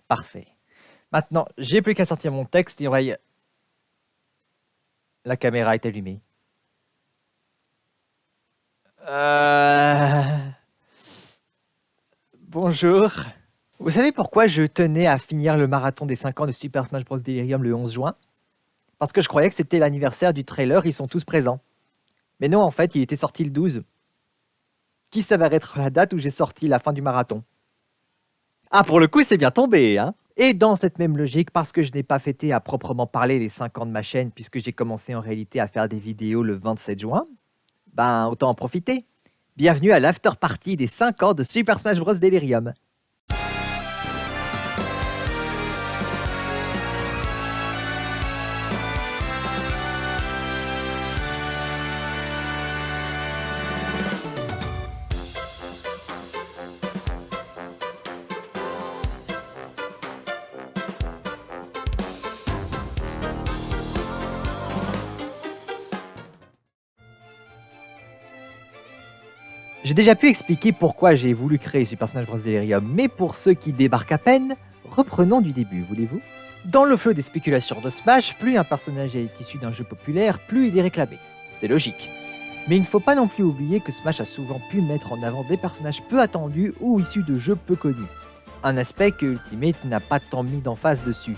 Parfait. Maintenant, j'ai plus qu'à sortir mon texte et on va y... La caméra est allumée. Bonjour. Vous savez pourquoi je tenais à finir le marathon des 5 ans de Super Smash Bros Delirium le 11 juin? Parce que je croyais que c'était l'anniversaire du trailer, ils sont tous présents. Mais non, en fait, il était sorti le 12. Qui s'avère être la date où j'ai sorti la fin du marathon? Ah, pour le coup, c'est bien tombé, hein? Et dans cette même logique, parce que je n'ai pas fêté à proprement parler les 5 ans de ma chaîne, puisque j'ai commencé en réalité à faire des vidéos le 27 juin, ben autant en profiter. Bienvenue à l'after party des 5 ans de Super Smash Bros Delirium. J'ai déjà pu expliquer pourquoi j'ai voulu créer Super Smash Bros Delirium, mais pour ceux qui débarquent à peine, reprenons du début, voulez-vous? Dans le flot des spéculations de Smash, plus un personnage est issu d'un jeu populaire, plus il est réclamé. C'est logique. Mais il ne faut pas non plus oublier que Smash a souvent pu mettre en avant des personnages peu attendus ou issus de jeux peu connus. Un aspect que Ultimate n'a pas tant mis d'emphase dessus.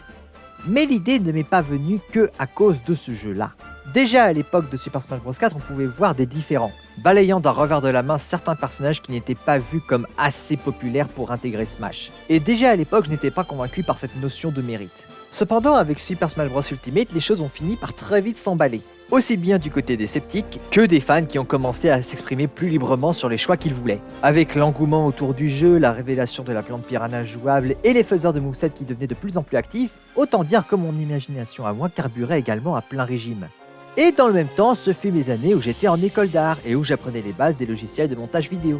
Mais l'idée ne m'est pas venue que à cause de ce jeu-là. Déjà à l'époque de Super Smash Bros 4, on pouvait voir des différends, balayant d'un revers de la main certains personnages qui n'étaient pas vus comme assez populaires pour intégrer Smash. Et déjà à l'époque, je n'étais pas convaincu par cette notion de mérite. Cependant, avec Super Smash Bros Ultimate, les choses ont fini par très vite s'emballer. Aussi bien du côté des sceptiques que des fans qui ont commencé à s'exprimer plus librement sur les choix qu'ils voulaient. Avec l'engouement autour du jeu, la révélation de la plante piranha jouable et les faiseurs de movesets qui devenaient de plus en plus actifs, autant dire que mon imagination à moi carburait également à plein régime. Et dans le même temps, ce fut mes années où j'étais en école d'art et où j'apprenais les bases des logiciels de montage vidéo.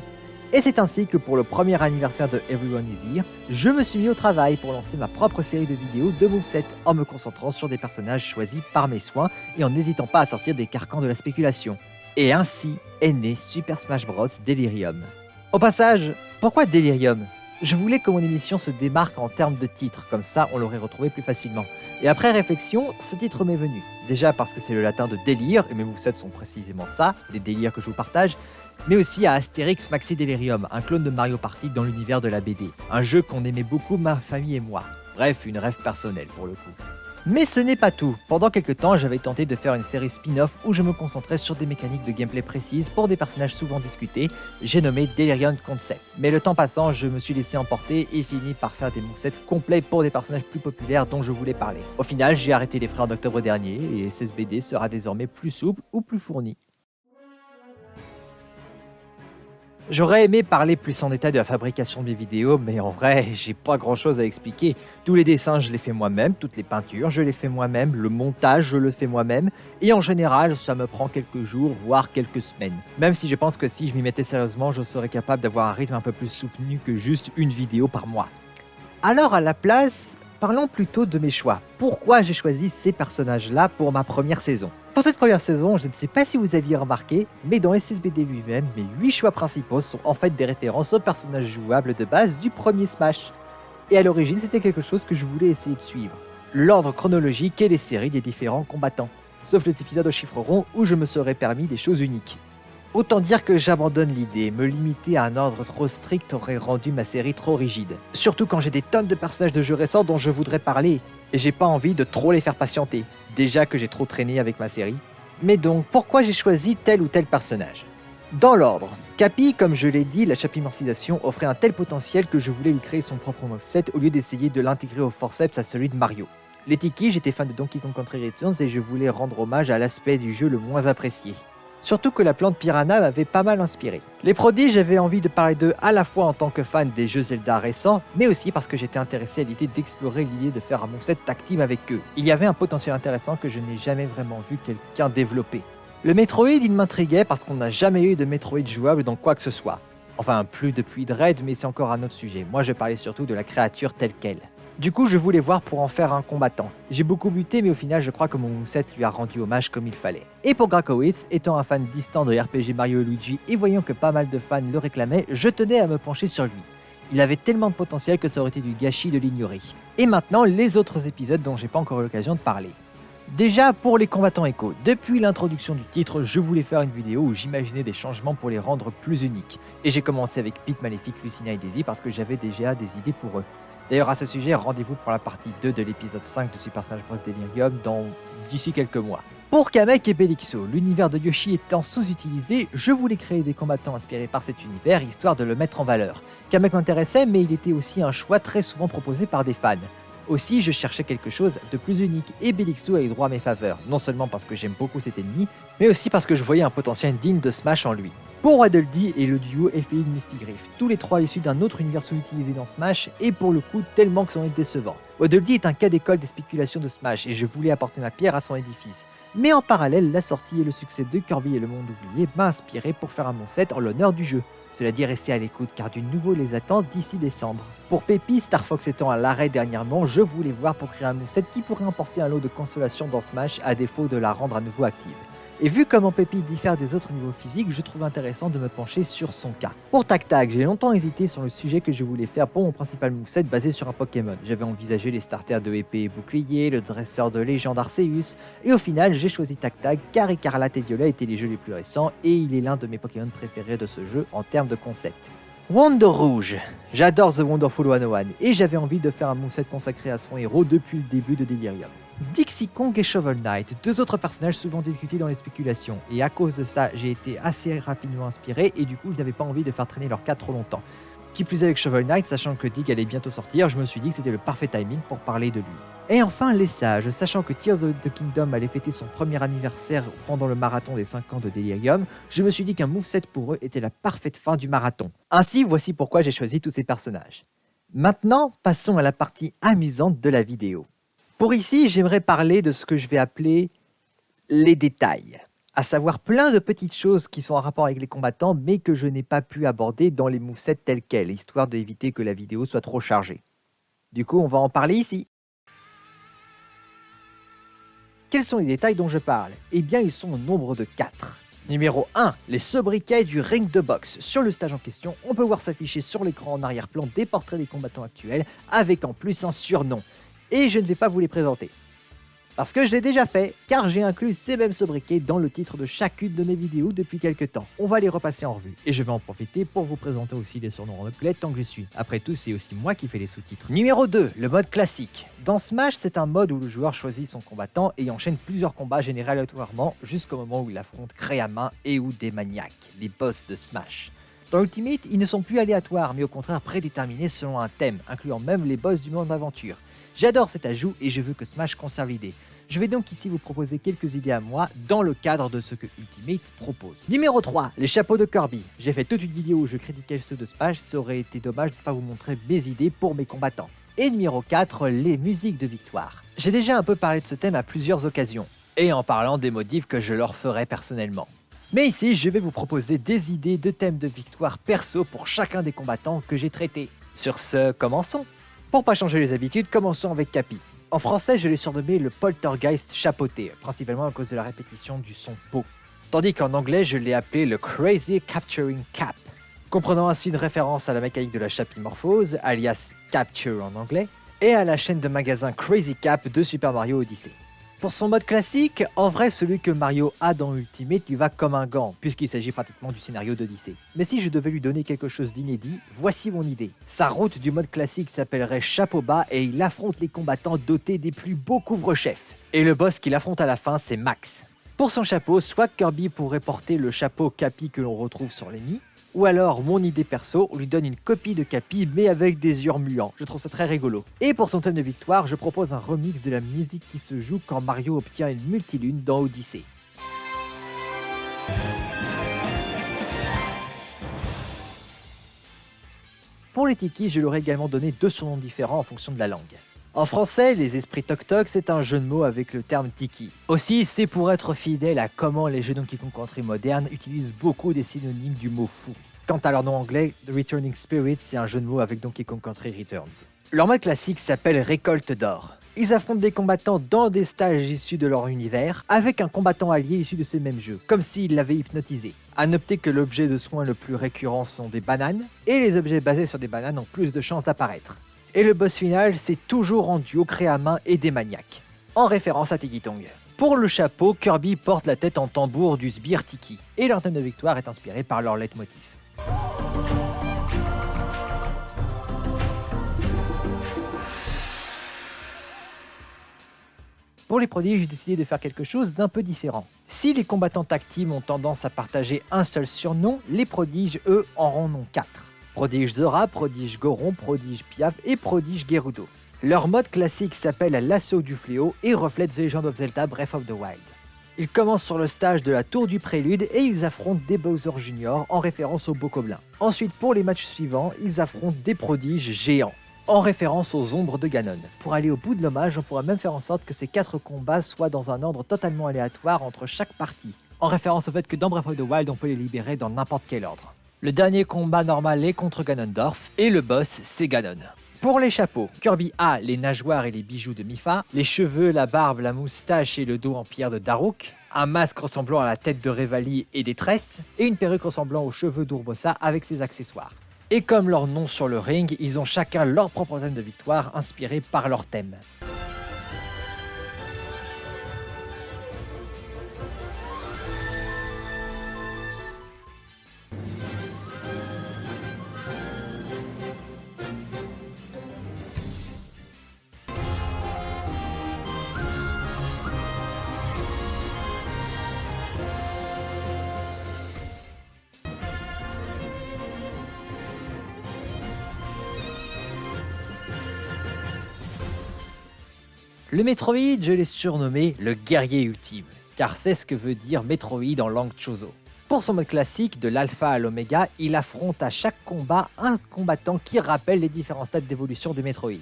Et c'est ainsi que pour le premier anniversaire de Everyone is Here, je me suis mis au travail pour lancer ma propre série de vidéos de movesets en me concentrant sur des personnages choisis par mes soins et en n'hésitant pas à sortir des carcans de la spéculation. Et ainsi est né Super Smash Bros Delirium. Au passage, pourquoi Delirium? Je voulais que mon émission se démarque en termes de titre, comme ça on l'aurait retrouvé plus facilement. Et après réflexion, ce titre m'est venu. Déjà parce que c'est le latin de délire, et mes movesets sont précisément ça, des délires que je vous partage, mais aussi à Astérix Maxi Delirium, un clone de Mario Party dans l'univers de la BD. Un jeu qu'on aimait beaucoup ma famille et moi. Bref, une rêve personnelle pour le coup. Mais ce n'est pas tout. Pendant quelques temps, j'avais tenté de faire une série spin-off où je me concentrais sur des mécaniques de gameplay précises pour des personnages souvent discutés, j'ai nommé Delirium Concept. Mais le temps passant, je me suis laissé emporter et fini par faire des movesets complets pour des personnages plus populaires dont je voulais parler. Au final, j'ai arrêté les frères d'octobre dernier et SSBD sera désormais plus souple ou plus fourni. J'aurais aimé parler plus en détail de la fabrication de mes vidéos, mais en vrai, j'ai pas grand chose à expliquer. Tous les dessins, je les fais moi-même, toutes les peintures, je les fais moi-même, le montage, je le fais moi-même, et en général, ça me prend quelques jours, voire quelques semaines. Même si je pense que si je m'y mettais sérieusement, je serais capable d'avoir un rythme un peu plus soutenu que juste une vidéo par mois. Alors à la place, parlons plutôt de mes choix. Pourquoi j'ai choisi ces personnages-là pour ma première saison? Pour cette première saison, je ne sais pas si vous aviez remarqué, mais dans SSBD lui-même, mes 8 choix principaux sont en fait des références aux personnages jouables de base du premier Smash. Et à l'origine, c'était quelque chose que je voulais essayer de suivre. L'ordre chronologique et les séries des différents combattants. Sauf les épisodes au chiffre rond où je me serais permis des choses uniques. Autant dire que j'abandonne l'idée, me limiter à un ordre trop strict aurait rendu ma série trop rigide. Surtout quand j'ai des tonnes de personnages de jeux récents dont je voudrais parler, et j'ai pas envie de trop les faire patienter, déjà que j'ai trop traîné avec ma série. Mais donc, pourquoi j'ai choisi tel ou tel personnage? Dans l'ordre, Cappy, comme je l'ai dit, la chapimorphisation offrait un tel potentiel que je voulais lui créer son propre moveset au lieu d'essayer de l'intégrer au forceps à celui de Mario. Les Tiki, j'étais fan de Donkey Kong Country Returns et je voulais rendre hommage à l'aspect du jeu le moins apprécié. Surtout que la plante piranha m'avait pas mal inspiré. Les prodiges, j'avais envie de parler d'eux à la fois en tant que fan des jeux Zelda récents, mais aussi parce que j'étais intéressé à l'idée d'explorer l'idée de faire un moveset tag team avec eux. Il y avait un potentiel intéressant que je n'ai jamais vraiment vu quelqu'un développer. Le Metroid, il m'intriguait parce qu'on n'a jamais eu de Metroid jouable dans quoi que ce soit. Enfin, plus depuis Dread, mais c'est encore un autre sujet. Moi, je parlais surtout de la créature telle qu'elle. Du coup, je voulais voir pour en faire un combattant. J'ai beaucoup buté, mais au final, je crois que mon moveset lui a rendu hommage comme il fallait. Et pour Grakowitz, étant un fan distant de RPG Mario et Luigi et voyant que pas mal de fans le réclamaient, je tenais à me pencher sur lui. Il avait tellement de potentiel que ça aurait été du gâchis de l'ignorer. Et maintenant, les autres épisodes dont j'ai pas encore eu l'occasion de parler. Déjà, pour les combattants Echo, depuis l'introduction du titre, je voulais faire une vidéo où j'imaginais des changements pour les rendre plus uniques. Et j'ai commencé avec Pete, Maléfique, Lucina et Daisy parce que j'avais déjà des idées pour eux. D'ailleurs, à ce sujet, rendez-vous pour la partie 2 de l'épisode 5 de Super Smash Bros. Delirium d'ici quelques mois. Pour Kamek et Belixo, l'univers de Yoshi étant sous-utilisé, je voulais créer des combattants inspirés par cet univers, histoire de le mettre en valeur. Kamek m'intéressait, mais il était aussi un choix très souvent proposé par des fans. Aussi, je cherchais quelque chose de plus unique, et Belixo a eu droit à mes faveurs, non seulement parce que j'aime beaucoup cet ennemi, mais aussi parce que je voyais un potentiel digne de Smash en lui. Pour Waddle Dee et le duo Elfélide Mystigriff, tous les trois issus d'un autre univers sous-utilisé dans Smash, et pour le coup tellement que c'en est décevant. Waddle Dee est un cas d'école des spéculations de Smash, et je voulais apporter ma pierre à son édifice. Mais en parallèle, la sortie et le succès de Kirby et le monde oublié m'a inspiré pour faire un moveset en l'honneur du jeu. Cela dit, restez à l'écoute car du nouveau les attend d'ici décembre. Pour Pépi, Star Fox étant à l'arrêt dernièrement, je voulais voir pour créer un moveset qui pourrait emporter un lot de consolation dans Smash à défaut de la rendre à nouveau active. Et vu comment Pépi diffère des autres niveaux physiques, je trouve intéressant de me pencher sur son cas. Pour Tac Tac, j'ai longtemps hésité sur le sujet que je voulais faire pour mon principal moveset basé sur un Pokémon. J'avais envisagé les starters de épée et bouclier, le dresseur de légende Arceus, et au final j'ai choisi Tac Tac car Écarlate et Violet étaient les jeux les plus récents et il est l'un de mes Pokémon préférés de ce jeu en termes de concept. Wonder Rouge. J'adore The Wonderful 101 et j'avais envie de faire un moveset consacré à son héros depuis le début de Delirium. Dixie Kong et Shovel Knight, deux autres personnages souvent discutés dans les spéculations, et à cause de ça, j'ai été assez rapidement inspiré et du coup, je n'avais pas envie de faire traîner leur cas trop longtemps. Qui plus est avec Shovel Knight, sachant que Dig allait bientôt sortir, je me suis dit que c'était le parfait timing pour parler de lui. Et enfin, les sages, sachant que Tears of the Kingdom allait fêter son premier anniversaire pendant le marathon des 5 ans de Delirium, je me suis dit qu'un moveset pour eux était la parfaite fin du marathon. Ainsi, voici pourquoi j'ai choisi tous ces personnages. Maintenant, passons à la partie amusante de la vidéo. Pour ici, j'aimerais parler de ce que je vais appeler les détails, à savoir plein de petites choses qui sont en rapport avec les combattants, mais que je n'ai pas pu aborder dans les movesets tels quels, histoire d'éviter que la vidéo soit trop chargée. Du coup, on va en parler ici. Quels sont les détails dont je parle? Eh bien, ils sont au nombre de 4. Numéro 1, les sobriquets du ring de boxe. Sur le stage en question, on peut voir s'afficher sur l'écran en arrière-plan des portraits des combattants actuels, avec en plus un surnom. Et je ne vais pas vous les présenter. Parce que je l'ai déjà fait, car j'ai inclus ces mêmes sobriquets dans le titre de chacune de mes vidéos depuis quelques temps. On va les repasser en revue, et je vais en profiter pour vous présenter aussi les surnoms en upgrade tant que je suis. Après tout, c'est aussi moi qui fais les sous-titres. Numéro 2, le mode classique. Dans Smash, c'est un mode où le joueur choisit son combattant et enchaîne plusieurs combats générés aléatoirement jusqu'au moment où il affronte Créamin et ou des maniaques, les boss de Smash. Dans Ultimate, ils ne sont plus aléatoires, mais au contraire prédéterminés selon un thème, incluant même les boss du monde d'aventure. J'adore cet ajout et je veux que Smash conserve l'idée. Je vais donc ici vous proposer quelques idées à moi dans le cadre de ce que Ultimate propose. Numéro 3, les chapeaux de Kirby. J'ai fait toute une vidéo où je critiquais ceux de Smash, ça aurait été dommage de ne pas vous montrer mes idées pour mes combattants. Et numéro 4, les musiques de victoire. J'ai déjà un peu parlé de ce thème à plusieurs occasions, et en parlant des modifs que je leur ferai personnellement. Mais ici, je vais vous proposer des idées de thèmes de victoire perso pour chacun des combattants que j'ai traités. Sur ce, commençons. Pour pas changer les habitudes, commençons avec Cappy. En français, je l'ai surnommé le poltergeist chapeauté, principalement à cause de la répétition du son po. Tandis qu'en anglais, je l'ai appelé le Crazy Capturing Cap, comprenant ainsi une référence à la mécanique de la chapimorphose, alias Capture en anglais, et à la chaîne de magasins Crazy Cap de Super Mario Odyssey. Pour son mode classique, en vrai celui que Mario a dans Ultimate lui va comme un gant, puisqu'il s'agit pratiquement du scénario d'Odyssey. Mais si je devais lui donner quelque chose d'inédit, voici mon idée. Sa route du mode classique s'appellerait Chapeau bas et il affronte les combattants dotés des plus beaux couvre-chefs. Et le boss qu'il affronte à la fin, c'est Max. Pour son chapeau, soit Kirby pourrait porter le chapeau Cappy que l'on retrouve sur l'ennemi, ou alors, mon idée perso, on lui donne une copie de Cappy mais avec des yeux muants. Je trouve ça très rigolo. Et pour son thème de victoire, je propose un remix de la musique qui se joue quand Mario obtient une multilune dans Odyssey. Pour les Tiki, je leur ai également donné 2 surnoms différents en fonction de la langue. En français, les esprits toc-toc, c'est un jeu de mots avec le terme Tiki. Aussi, c'est pour être fidèle à comment les jeux Donkey Kong Country modernes utilisent beaucoup des synonymes du mot fou. Quant à leur nom anglais, The Returning Spirits, c'est un jeu de mots avec Donkey Kong Country Returns. Leur mode classique s'appelle Récolte d'or. Ils affrontent des combattants dans des stages issus de leur univers, avec un combattant allié issu de ces mêmes jeux, comme s'ils l'avaient hypnotisé. À noter que l'objet de soin le plus récurrent sont des bananes, et les objets basés sur des bananes ont plus de chances d'apparaître. Et le boss final, c'est toujours en duo créé à main et des maniaques, en référence à Tiki Tongue. Pour le chapeau, Kirby porte la tête en tambour du sbire Tiki, et leur thème de victoire est inspiré par leur leitmotiv. Pour les prodiges, j'ai décidé de faire quelque chose d'un peu différent. Si les combattants tag team ont tendance à partager un seul surnom, les prodiges, eux, en ont 4. Prodige Zora, prodige Goron, prodige Piaf et prodige Gerudo. Leur mode classique s'appelle l'assaut du fléau et reflète The Legend of Zelda Breath of the Wild. Ils commencent sur le stage de la tour du prélude et ils affrontent des Bowser Jr. en référence aux Bokoblins. Ensuite, pour les matchs suivants, ils affrontent des prodiges géants, en référence aux ombres de Ganon. Pour aller au bout de l'hommage, on pourra même faire en sorte que ces 4 combats soient dans un ordre totalement aléatoire entre chaque partie, en référence au fait que dans Breath of the Wild, on peut les libérer dans n'importe quel ordre. Le dernier combat normal est contre Ganondorf, et le boss, c'est Ganon. Pour les chapeaux, Kirby a les nageoires et les bijoux de Mipha, les cheveux, la barbe, la moustache et le dos en pierre de Daruk, un masque ressemblant à la tête de Revali et des tresses, et une perruque ressemblant aux cheveux d'Urbosa avec ses accessoires. Et comme leur nom sur le ring, ils ont chacun leur propre thème de victoire inspiré par leur thème. Le Metroid, je l'ai surnommé le guerrier ultime, car c'est ce que veut dire Metroid en langue Chozo. Pour son mode classique, de l'alpha à l'oméga, il affronte à chaque combat un combattant qui rappelle les différents stades d'évolution de Metroid.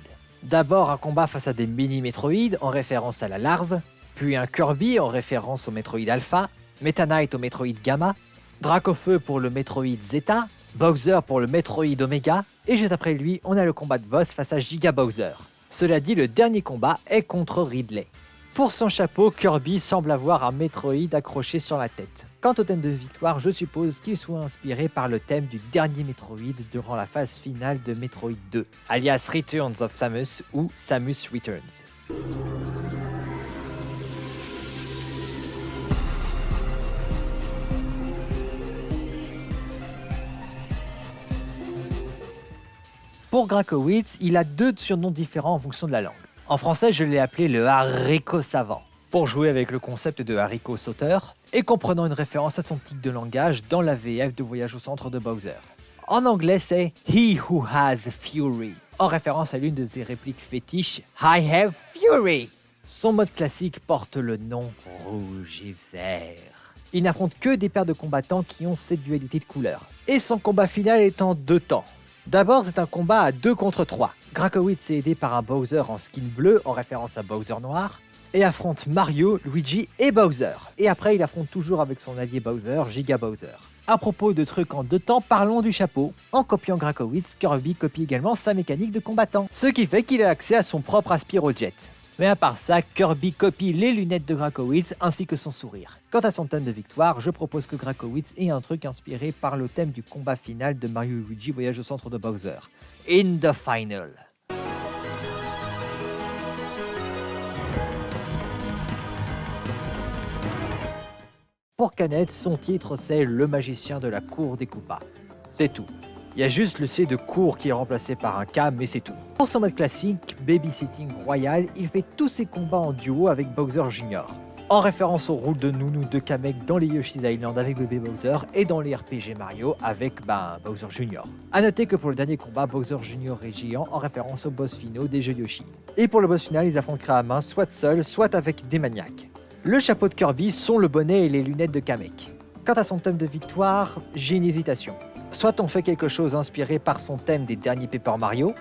D'abord un combat face à des mini-Metroid en référence à la larve, puis un Kirby en référence au Metroid Alpha, Meta Knight au Metroid Gamma, Dracofeu pour le Metroid Zeta, Bowser pour le Metroid Omega, et juste après lui, on a le combat de boss face à Giga Bowser. Cela dit, le dernier combat est contre Ridley. Pour son chapeau, Kirby semble avoir un Metroid accroché sur la tête. Quant au thème de victoire, je suppose qu'il soit inspiré par le thème du dernier Metroid durant la phase finale de Metroid 2, alias Returns of Samus ou Samus Returns. Pour Grakowitz, il a 2 surnoms différents en fonction de la langue. En français, je l'ai appelé le haricot savant, pour jouer avec le concept de haricot sauteur, et comprenant une référence à son tic de langage dans la VF de Voyage au centre de Bowser. En anglais, c'est He Who Has Fury, en référence à l'une de ses répliques fétiches I Have Fury. Son mode classique porte le nom rouge et vert. Il n'affronte que des paires de combattants qui ont cette dualité de couleurs. Et son combat final est en 2 temps. D'abord, c'est un combat à 2 contre 3. Grakowitz est aidé par un Bowser en skin bleu, en référence à Bowser noir, et affronte Mario, Luigi et Bowser. Et après, il affronte toujours avec son allié Bowser, Giga Bowser. À propos de trucs en 2 temps, parlons du chapeau. En copiant Grakowitz, Kirby copie également sa mécanique de combattant, ce qui fait qu'il a accès à son propre Aspirojet. Mais à part ça, Kirby copie les lunettes de Grakowitz ainsi que son sourire. Quant à son thème de victoire, je propose que Grakowitz ait un truc inspiré par le thème du combat final de Mario et Luigi Voyage au centre de Bowser. In the Final. Pour Canet, son titre c'est Le magicien de la cour des Koopas. C'est tout. Il y a juste le C de cour qui est remplacé par un K, mais c'est tout. Pour son mode classique, Babysitting Royal, il fait tous ses combats en duo avec Bowser Jr. En référence au rôle de Nounou de Kamek dans les Yoshi's Island avec bébé Bowser et dans les RPG Mario avec Bowser Jr. A noter que pour le dernier combat, Bowser Jr. est géant en référence aux boss finaux des jeux Yoshi. Et pour le boss final, ils affrontent à main soit seuls, soit avec des maniaques. Le chapeau de Kirby sont le bonnet et les lunettes de Kamek. Quant à son thème de victoire, j'ai une hésitation. Soit on fait quelque chose inspiré par son thème des derniers Paper Mario,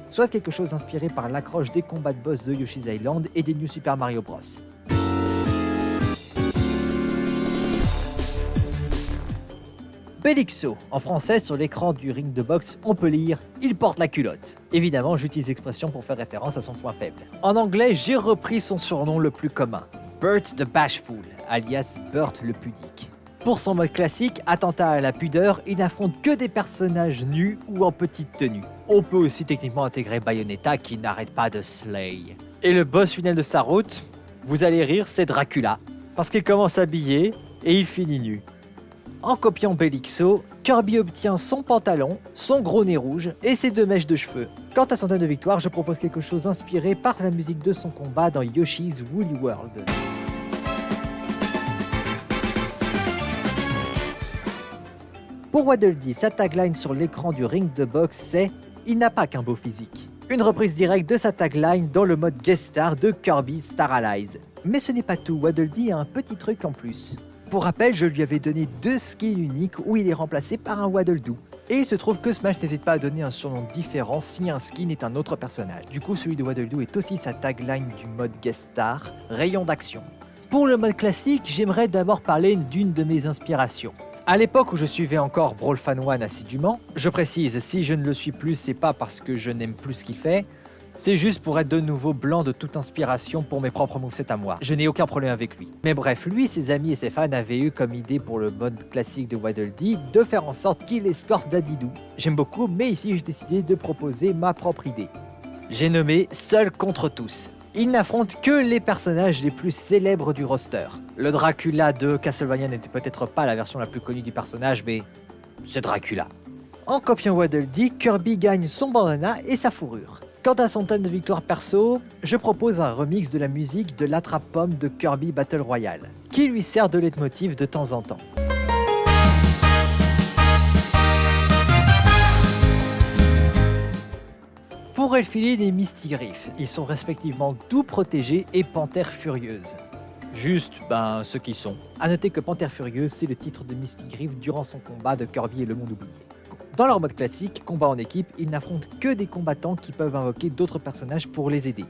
soit quelque chose inspiré par l'accroche des combats de boss de Yoshi's Island et des New Super Mario Bros. Belixo, en français sur l'écran du ring de boxe, on peut lire « Il porte la culotte ». Évidemment, j'utilise l'expression pour faire référence à son point faible. En anglais, j'ai repris son surnom le plus commun, Bert the Bashful, alias Bert le pudique. Pour son mode classique, attentat à la pudeur, il n'affronte que des personnages nus ou en petite tenue. On peut aussi techniquement intégrer Bayonetta qui n'arrête pas de slay. Et le boss final de sa route, vous allez rire, c'est Dracula, parce qu'il commence habillé et il finit nu. En copiant Belixo, Kirby obtient son pantalon, son gros nez rouge et ses 2 mèches de cheveux. Quant à son thème de victoire, je propose quelque chose inspiré par la musique de son combat dans Yoshi's Woolly World. Pour Waddle Dee, sa tagline sur l'écran du ring de boxe c'est « Il n'a pas qu'un beau physique ». Une reprise directe de sa tagline dans le mode guest star de Kirby Star Allies. Mais ce n'est pas tout, Waddle Dee a un petit truc en plus. Pour rappel, je lui avais donné 2 skins uniques où il est remplacé par un Waddle Doo. Et il se trouve que Smash n'hésite pas à donner un surnom différent si un skin est un autre personnage. Du coup, celui de Waddle Doo est aussi sa tagline du mode guest star, rayon d'action. Pour le mode classique, j'aimerais d'abord parler d'une de mes inspirations. À l'époque où je suivais encore Brawl Fan One assidûment, je précise, si je ne le suis plus, c'est pas parce que je n'aime plus ce qu'il fait, c'est juste pour être de nouveau blanc de toute inspiration pour mes propres movesets à moi. Je n'ai aucun problème avec lui. Mais bref, lui, ses amis et ses fans avaient eu comme idée pour le mode classique de Waddle Dee de faire en sorte qu'il escorte Dadidou. J'aime beaucoup, mais ici j'ai décidé de proposer ma propre idée. J'ai nommé Seul contre tous. Il n'affronte que les personnages les plus célèbres du roster. Le Dracula de Castlevania n'était peut-être pas la version la plus connue du personnage, mais c'est Dracula. En copiant Waddle Dee, Kirby gagne son bandana et sa fourrure. Quant à son thème de victoire perso, je propose un remix de la musique de l'attrape-pomme de Kirby Battle Royale, qui lui sert de leitmotiv de temps en temps. Pour Elfiline et Misty Griff, ils sont respectivement Doux Protégé et Panthère Furieuse. Juste, ce qu'ils sont. A noter que Panthère Furieuse, c'est le titre de Misty Griff durant son combat de Kirby et le monde oublié. Dans leur mode classique, combat en équipe, ils n'affrontent que des combattants qui peuvent invoquer d'autres personnages pour les aider.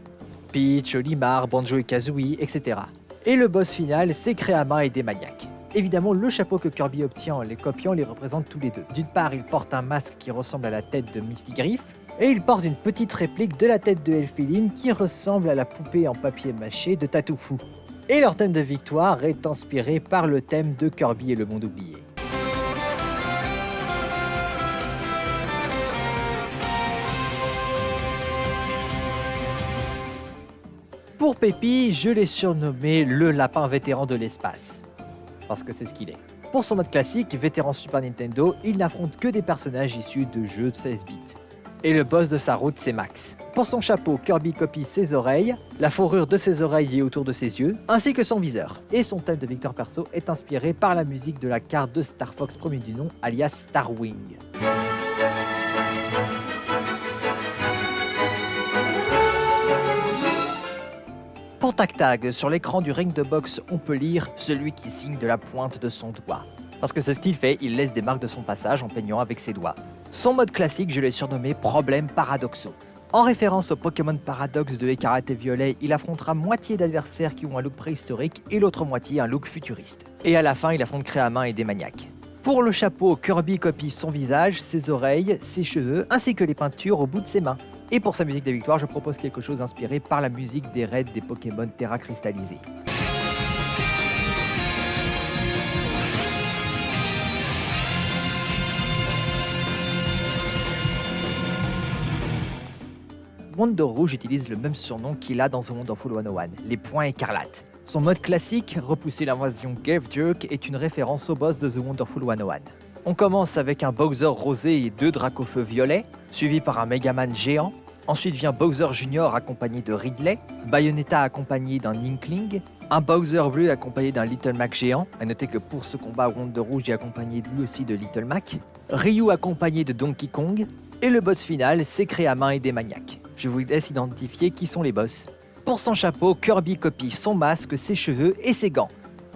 Peach, Olimar, Banjo et Kazooie, etc. Et le boss final, c'est Créama et Démaniac. Évidemment, le chapeau que Kirby obtient en les copiant les représente tous les deux. D'une part, il porte un masque qui ressemble à la tête de Misty Griff, et il porte une petite réplique de la tête de Elfiline qui ressemble à la poupée en papier mâché de Tatoufou. Et leur thème de victoire est inspiré par le thème de Kirby et le monde oublié. Pour Pépi, je l'ai surnommé le lapin vétéran de l'espace, parce que c'est ce qu'il est. Pour son mode classique, vétéran Super Nintendo, il n'affronte que des personnages issus de jeux de 16 bits. Et le boss de sa route, c'est Max. Pour son chapeau, Kirby copie ses oreilles, la fourrure de ses oreilles est autour de ses yeux, ainsi que son viseur. Et son thème de victoire perso est inspiré par la musique de la carte de Star Fox premier du nom, alias Starwing. Pour Tac Tag, sur l'écran du ring de boxe, on peut lire « Celui qui signe de la pointe de son doigt ». Parce que c'est ce qu'il fait, il laisse des marques de son passage en peignant avec ses doigts. Son mode classique, je l'ai surnommé « Problème paradoxaux ». En référence au Pokémon Paradox de Écarlate et Violet, il affrontera moitié d'adversaires qui ont un look préhistorique et l'autre moitié un look futuriste. Et à la fin, il affronte Créamin et Démaniac. Pour le chapeau, Kirby copie son visage, ses oreilles, ses cheveux, ainsi que les peintures au bout de ses mains. Et pour sa musique de victoire, je propose quelque chose inspiré par la musique des raids des Pokémon Terra cristallisés. Wonder Rouge utilise le même surnom qu'il a dans The Wonderful 101, les points écarlates. Son mode classique, repousser l'invasion Gave Jerk, est une référence au boss de The Wonderful 101. On commence avec un Bowser rosé et 2 Dracofeu violets, suivi par un Megaman géant. Ensuite vient Bowser Jr. accompagné de Ridley, Bayonetta accompagné d'un Inkling, un Bowser bleu accompagné d'un Little Mac géant, à noter que pour ce combat Wonder Rouge est accompagné lui aussi de Little Mac, Ryu accompagné de Donkey Kong, et le boss final c'est Créamin et Démaniac. Je vous laisse identifier qui sont les boss. Pour son chapeau, Kirby copie son masque, ses cheveux et ses gants.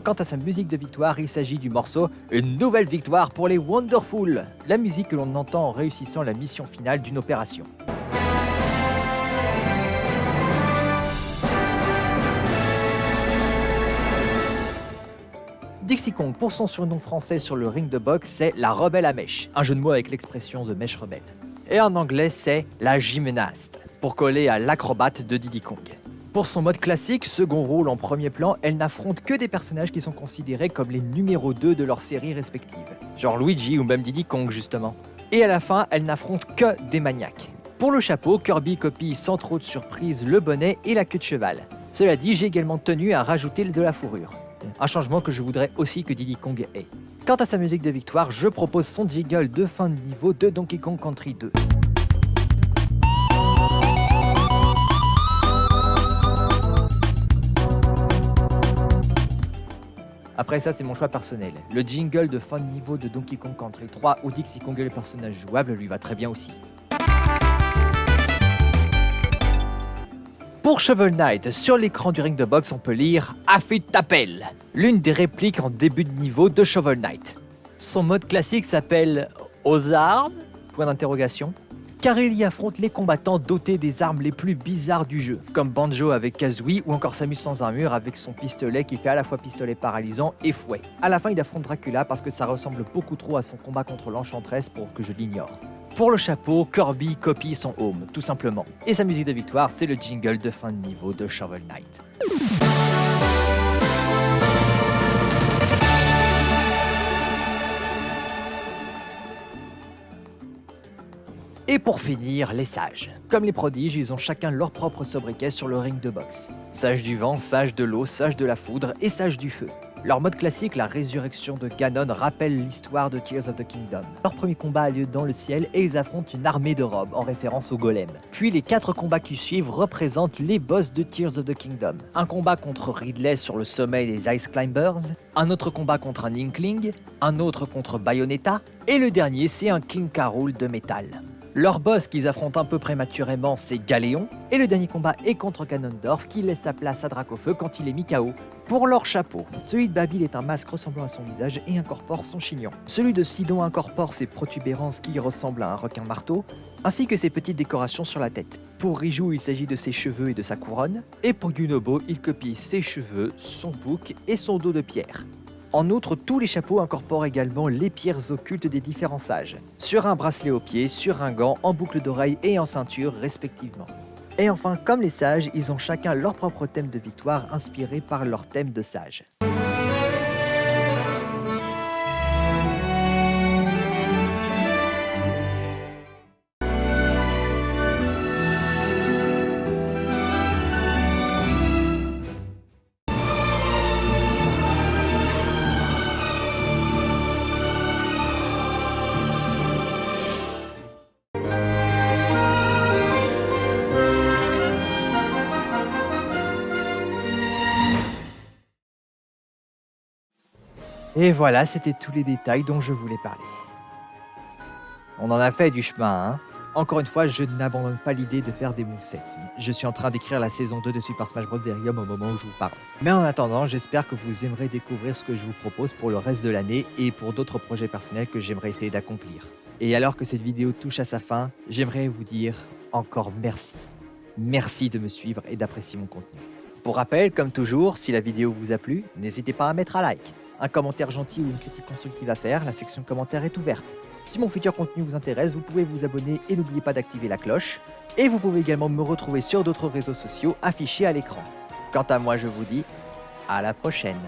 Quant à sa musique de victoire, il s'agit du morceau « Une nouvelle victoire pour les Wonderful », la musique que l'on entend en réussissant la mission finale d'une opération. Dixie Kong, pour son surnom français sur le ring de boxe, c'est la rebelle à mèche, un jeu de mots avec l'expression de mèche rebelle. Et en anglais, c'est la gymnaste, pour coller à l'acrobate de Diddy Kong. Pour son mode classique, second rôle en premier plan, elle n'affronte que des personnages qui sont considérés comme les numéros 2 de leur série respective, genre Luigi ou même Diddy Kong justement. Et à la fin, elle n'affronte que des maniaques. Pour le chapeau, Kirby copie sans trop de surprise le bonnet et la queue de cheval. Cela dit, j'ai également tenu à rajouter de la fourrure. Un changement que je voudrais aussi que Diddy Kong ait. Quant à sa musique de victoire, je propose son jingle de fin de niveau de Donkey Kong Country 2. Après ça, c'est mon choix personnel. Le jingle de fin de niveau de Donkey Kong Country 3 où Dixie Kong est le personnage jouable lui va très bien aussi. Pour Shovel Knight, sur l'écran du ring de boxe, on peut lire « Affi t'appelle », l'une des répliques en début de niveau de Shovel Knight. Son mode classique s'appelle « Aux armes ?» car il y affronte les combattants dotés des armes les plus bizarres du jeu, comme Banjo avec Kazooie ou encore Samus sans armure avec son pistolet qui fait à la fois pistolet paralysant et fouet. À la fin, il affronte Dracula parce que ça ressemble beaucoup trop à son combat contre l'Enchantress pour que je l'ignore. Pour le chapeau, Kirby copie son home, tout simplement. Et sa musique de victoire, c'est le jingle de fin de niveau de Shovel Knight. Et pour finir, les sages. Comme les prodiges, ils ont chacun leur propre sobriquet sur le ring de boxe. Sage du vent, sage de l'eau, sage de la foudre et sage du feu. Leur mode classique, la résurrection de Ganon, rappelle l'histoire de Tears of the Kingdom. Leur premier combat a lieu dans le ciel et ils affrontent une armée de robes, en référence au golem. Puis les 4 combats qui suivent représentent les boss de Tears of the Kingdom. Un combat contre Ridley sur le sommet des Ice Climbers, un autre combat contre un Inkling, un autre contre Bayonetta, et le dernier c'est un King K. Rool de métal. Leur boss qu'ils affrontent un peu prématurément, c'est Galéon, et le dernier combat est contre Ganondorf qui laisse sa place à Dracofeu quand il est mis KO. Pour leur chapeau, celui de Babil est un masque ressemblant à son visage et incorpore son chignon. Celui de Sidon incorpore ses protubérances qui ressemblent à un requin marteau, ainsi que ses petites décorations sur la tête. Pour Riju, il s'agit de ses cheveux et de sa couronne, et pour Yunobo, il copie ses cheveux, son bouc et son dos de pierre. En outre, tous les chapeaux incorporent également les pierres occultes des différents sages, sur un bracelet au pied, sur un gant, en boucle d'oreille et en ceinture respectivement. Et enfin, comme les sages, ils ont chacun leur propre thème de victoire inspiré par leur thème de sage. Et voilà, c'était tous les détails dont je voulais parler. On en a fait du chemin, hein. Encore une fois, je n'abandonne pas l'idée de faire des movesets. Je suis en train d'écrire la saison 2 de Super Smash Bros. Delirium au moment où je vous parle. Mais en attendant, j'espère que vous aimerez découvrir ce que je vous propose pour le reste de l'année et pour d'autres projets personnels que j'aimerais essayer d'accomplir. Et alors que cette vidéo touche à sa fin, j'aimerais vous dire encore merci. Merci de me suivre et d'apprécier mon contenu. Pour rappel, comme toujours, si la vidéo vous a plu, n'hésitez pas à mettre un like. Un commentaire gentil ou une critique constructive à faire, la section commentaires est ouverte. Si mon futur contenu vous intéresse, vous pouvez vous abonner et n'oubliez pas d'activer la cloche. Et vous pouvez également me retrouver sur d'autres réseaux sociaux affichés à l'écran. Quant à moi, je vous dis à la prochaine.